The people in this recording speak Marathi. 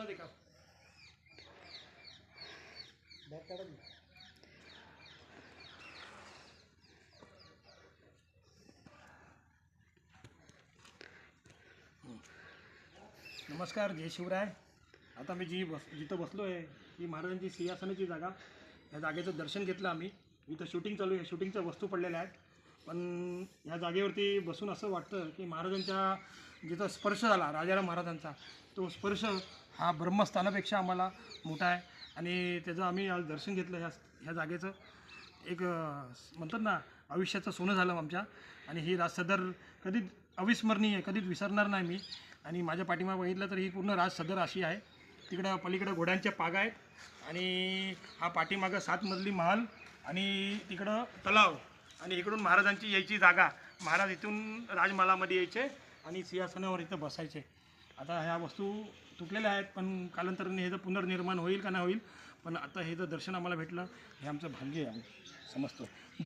मला देखा नमस्कार, जय शिवराय. आता मी जिथं बसलो आहे ही महाराजांची सिंहासनाची जागा. या जागेचं दर्शन घेतलं आम्ही. इथं शूटिंग चालू आहे, शूटिंगच्या वस्तू पडलेल्या आहेत. पण या जागेवरती बसून असं वाटतं की महाराजांच्या जिथं स्पर्श झाला राजाराम महाराजांचा, तो स्पर्श हा ब्रह्मस्थानापेक्षा आम्हाला मोठा आहे. आणि त्याचं आम्ही आज दर्शन घेतलं. ह्या जागेचं एक म्हणतात ना, आयुष्याचं सोनं झालं आमच्या. आणि ही राजसदर कधीच अविस्मरणीय, कधीच विसरणार नाही मी. आणि माझ्या पाठीमागे बघितलं तर ही पूर्ण राजसदर अशी आहे. तिकडं पलीकडं घोड्यांच्या पागा आहेत आणि हा पाठीमागं 7 मजली महल आणि तिकडं तलाव आणि इकडून महाराजांची यायची जागा. महाराज इथून राजमहालामध्ये यायचे आणि सिंहासनावर इथं बसायचे. आता ह्या वस्तू तुटलेल्या आहेत, पण कालांतराने ह्याचं पुनर्निर्माण होईल का नाही होईल, पण आता हे जर दर्शन आम्हाला भेटलं हे आमचं भाग्य आहे, समजतो.